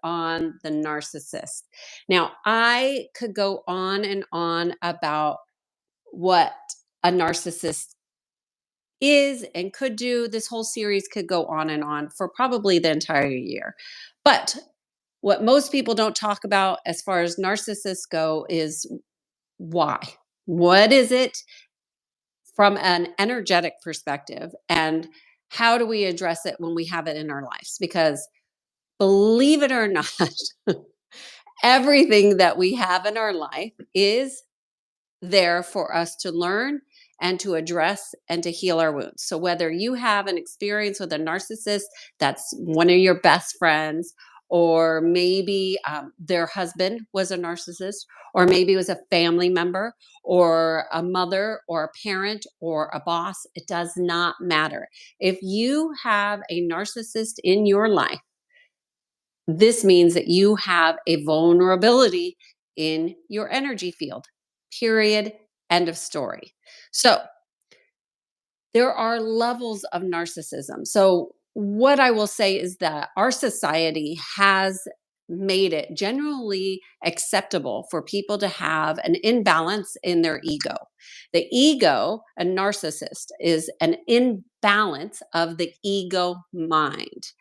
on the narcissist. Now, I could go on and on about what a narcissist is and could do. This whole series could go on and on for probably the entire year. But what most people don't talk about as far as narcissists go is why. What is it from an energetic perspective? And how do we address it when we have it in our lives? Because believe it or not, everything that we have in our life is there for us to learn and to address and to heal our wounds. So whether you have an experience with a narcissist that's one of your best friends, or maybe their husband was a narcissist, or maybe it was a family member, or a mother, or a parent, or a boss, it does not matter. If you have a narcissist in your life, this means that you have a vulnerability in your energy field. Period. End of story. So there are levels of narcissism. So what I will say is that our society has made it generally acceptable for people to have an imbalance in their ego. The ego, a narcissist, is an imbalance of the ego mind.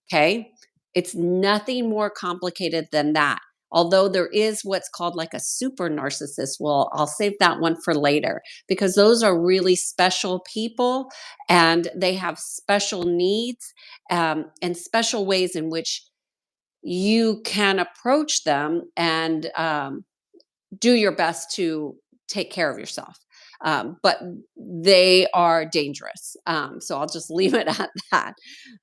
Okay. It's nothing more complicated than that. Although there is what's called like a super narcissist. Well, I'll save that one for later because those are really special people and they have special needs and special ways in which you can approach them and do your best to take care of yourself. But they are dangerous. So I'll just leave it at that.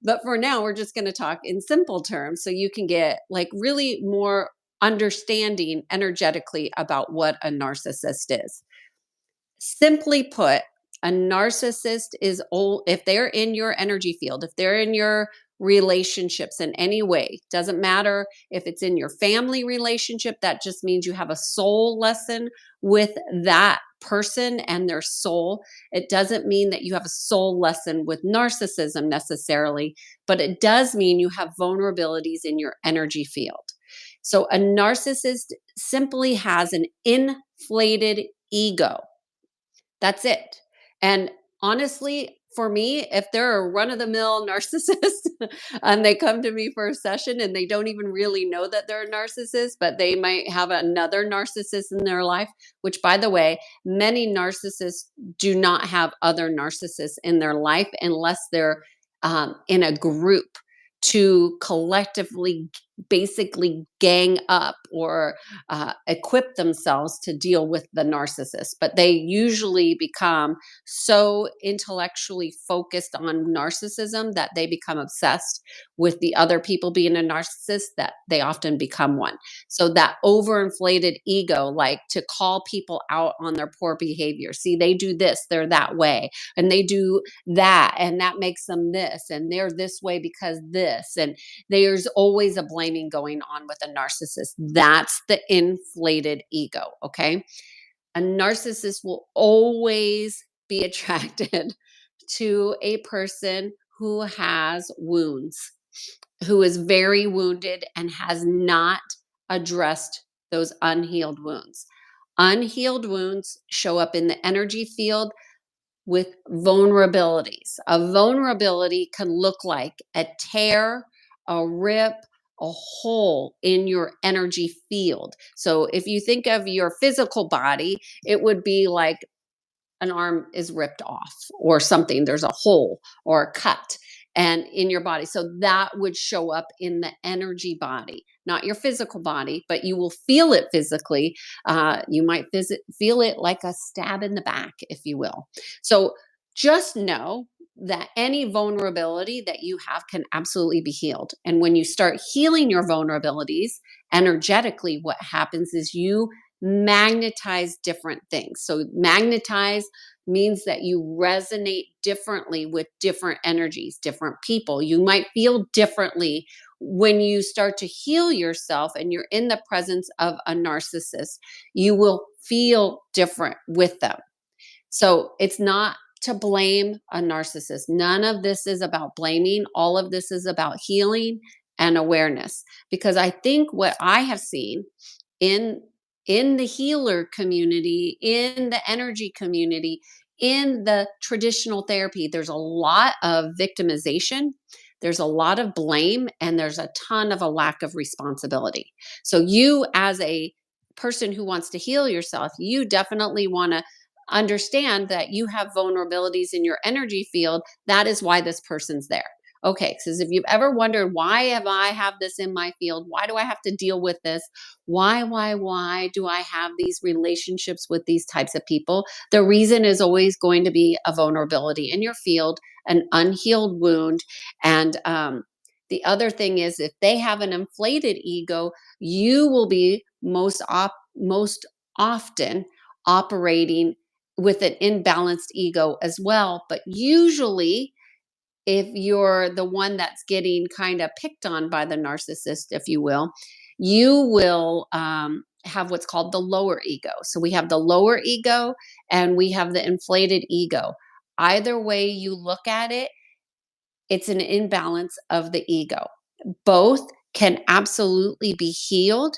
But for now, we're just going to talk in simple terms so you can get like really more understanding energetically about what a narcissist is. Simply put, a narcissist is old if they're in your energy field, if they're in your relationships in any way, doesn't matter if it's in your family relationship, that just means you have a soul lesson with that person and their soul. It doesn't mean that you have a soul lesson with narcissism necessarily, but it does mean you have vulnerabilities in your energy field. So a narcissist simply has an inflated ego. That's it. And honestly, for me, if they're a run of the mill narcissist and they come to me for a session and they don't even really know that they're a narcissist, but they might have another narcissist in their life, which by the way, many narcissists do not have other narcissists in their life unless they're in a group to collectively basically gang up or equip themselves to deal with the narcissist. But they usually become so intellectually focused on narcissism that they become obsessed with the other people being a narcissist, that they often become one. So that overinflated ego, like to call people out on their poor behavior. See, they do this, they're that way, and they do that, and that makes them this, and they're this way because this, and there's always a blaming going on with a narcissist. That's the inflated ego, okay? A narcissist will always be attracted to a person who has wounds, who is very wounded and has not addressed those unhealed wounds. Unhealed wounds show up in the energy field with vulnerabilities. A vulnerability can look like a tear, a rip, a hole in your energy field. So if you think of your physical body, it would be like an arm is ripped off or something. There's a hole or a cut and in your body. So that would show up in the energy body, not your physical body, but you will feel it physically. You might feel it like a stab in the back, if you will. So just know that any vulnerability that you have can absolutely be healed. And when you start healing your vulnerabilities energetically, what happens is you magnetize different things. So magnetize means that you resonate differently with different energies, different people. You might feel differently when you start to heal yourself and you're in the presence of a narcissist. You will feel different with them. So it's not to blame a narcissist. None of this is about blaming. All of this is about healing and awareness. Because I think what I have seen in the healer community, in the energy community, in the traditional therapy, there's a lot of victimization, there's a lot of blame, and there's a ton of a lack of responsibility. So you, as a person who wants to heal yourself, you definitely want to understand that you have vulnerabilities in your energy field. That is why this person's there. Okay, because if you've ever wondered, why have this in my field? Why do I have to deal with this? Why do I have these relationships with these types of people? The reason is always going to be a vulnerability in your field, an unhealed wound. And the other thing is, if they have an inflated ego, you will be most often operating with an imbalanced ego as well. But usually, if you're the one that's getting kind of picked on by the narcissist, if you will have what's called the lower ego. So we have the lower ego and we have the inflated ego. Either way you look at it, it's an imbalance of the ego. Both can absolutely be healed,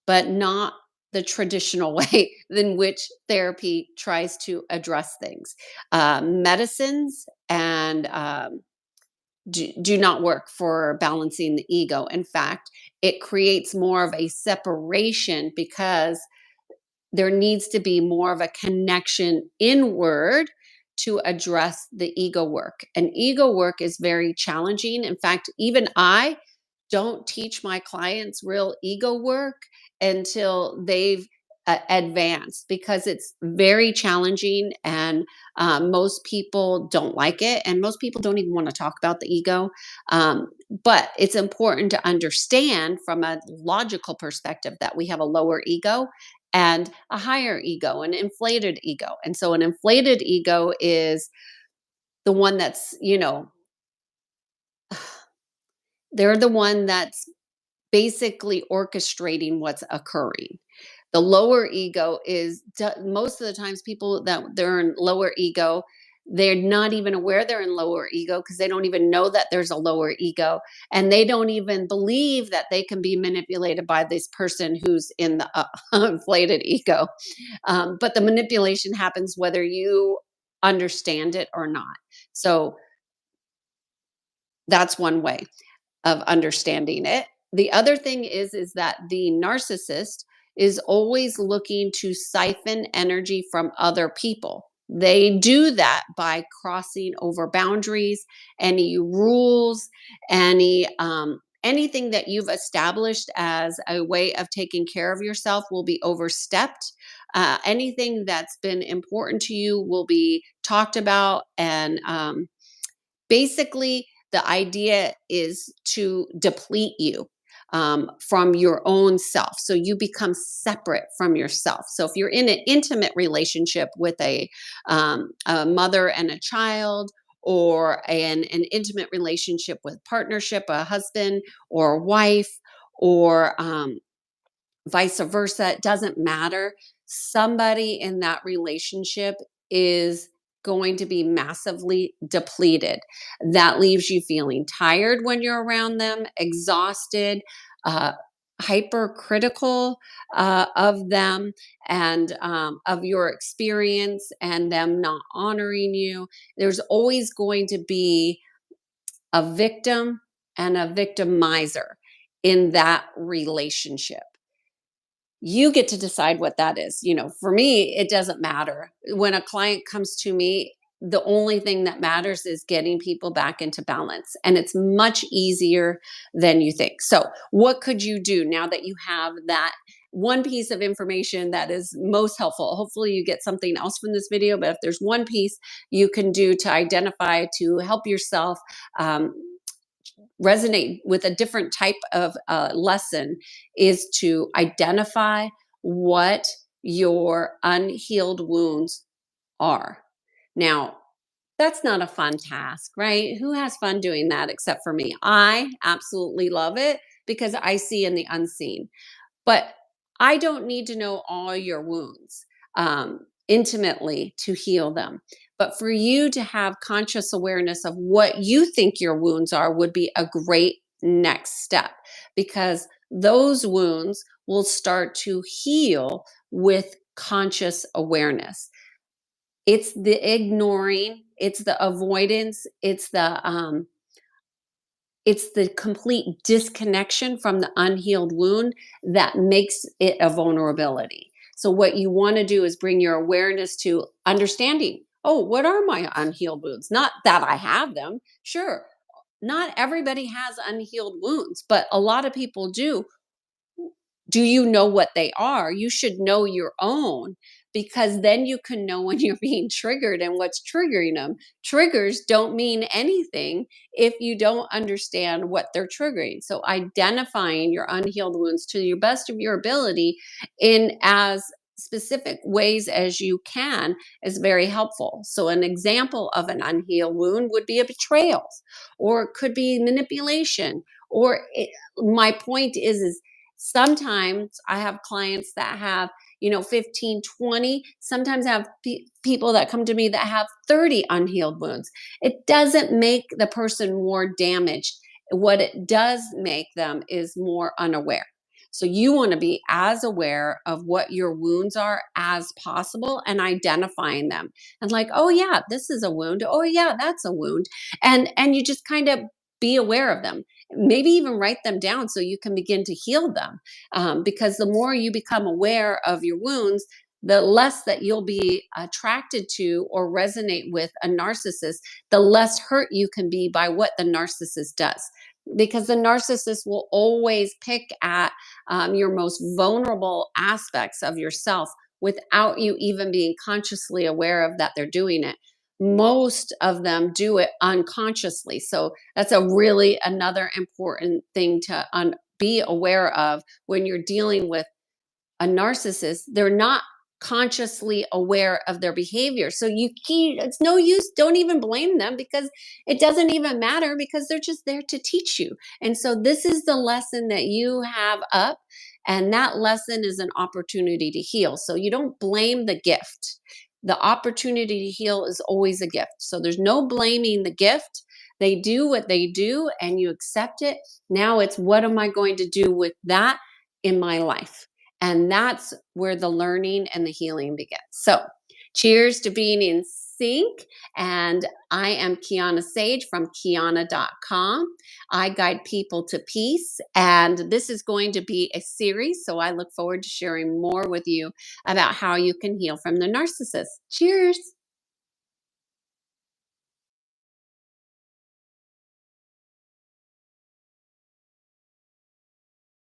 but not the traditional way in which therapy tries to address things. Medicines and do not work for balancing the ego. In fact, it creates more of a separation because there needs to be more of a connection inward to address the ego work. And ego work is very challenging. In fact, even I don't teach my clients real ego work until they've advanced, because it's very challenging, and most people don't like it, and most people don't even want to talk about the ego. But it's important to understand from a logical perspective that we have a lower ego and a higher ego, an inflated ego. And so an inflated ego is the one that's, they're the one that's basically orchestrating what's occurring. The lower ego is, most of the times people that they're in lower ego, they're not even aware they're in lower ego, because they don't even know that there's a lower ego, and they don't even believe that they can be manipulated by this person who's in the inflated ego. But the manipulation happens whether you understand it or not. So that's one way of understanding it. The other thing is that the narcissist is always looking to siphon energy from other people. They do that by crossing over boundaries, any rules, anything that you've established as a way of taking care of yourself will be overstepped. Anything that's been important to you will be talked about, and basically, the idea is to deplete you from your own self. So you become separate from yourself. So if you're in an intimate relationship with a mother and a child, or an intimate relationship with partnership, a husband or a wife, or vice versa, it doesn't matter. Somebody in that relationship is going to be massively depleted. That leaves you feeling tired when you're around them, exhausted, uh, hypercritical of them, and of your experience, and them not honoring you. There's always going to be a victim and a victimizer in that relationship. You get to decide what that is. For me, it doesn't matter. When a client comes to me, the only thing that matters is getting people back into balance. And it's much easier than you think. So, what could you do now that you have that one piece of information that is most helpful? Hopefully, you get something else from this video, but if there's one piece you can do to identify, to help yourself resonate with a different type of lesson, is to identify what your unhealed wounds are. Now, that's not a fun task, right? Who has fun doing that except for me? I absolutely love it because I see in the unseen. But I don't need to know all your wounds intimately to heal them. But for you to have conscious awareness of what you think your wounds are would be a great next step, because those wounds will start to heal with conscious awareness. It's the ignoring, it's the avoidance, it's the complete disconnection from the unhealed wound that makes it a vulnerability. So, what you want to do is bring your awareness to understanding, oh, what are my unhealed wounds? Not that I have them. Sure, not everybody has unhealed wounds, but a lot of people do. Do you know what they are? You should know your own, because then you can know when you're being triggered and what's triggering them. Triggers don't mean anything if you don't understand what they're triggering. So identifying your unhealed wounds to your best of your ability in as specific ways as you can is very helpful. So an example of an unhealed wound would be a betrayal, or it could be manipulation, my point is sometimes I have clients that have, 15, 20. Sometimes I have people that come to me that have 30 unhealed wounds. It doesn't make the person more damaged. What it does make them is more unaware. So you want to be as aware of what your wounds are as possible and identifying them. And like, oh yeah, this is a wound. Oh yeah, that's a wound. And you just kind of be aware of them. Maybe even write them down so you can begin to heal them. Because the more you become aware of your wounds, the less that you'll be attracted to or resonate with a narcissist, the less hurt you can be by what the narcissist does. Because the narcissist will always pick at your most vulnerable aspects of yourself without you even being consciously aware of that they're doing it. Most of them do it unconsciously. So that's a really another important thing to be aware of when you're dealing with a narcissist. They're not consciously aware of their behavior. So it's no use. Don't even blame them, because it doesn't even matter, because they're just there to teach you. And so this is the lesson that you have up. And that lesson is an opportunity to heal. So you don't blame the gift. The opportunity to heal is always a gift. So there's no blaming the gift. They do what they do and you accept it. Now it's, what am I going to do with that in my life? And that's where the learning and the healing begins. So, cheers to being in sync. And I am Kiana Sage from Kiana.com. I guide people to peace. And this is going to be a series. So, I look forward to sharing more with you about how you can heal from the narcissist. Cheers.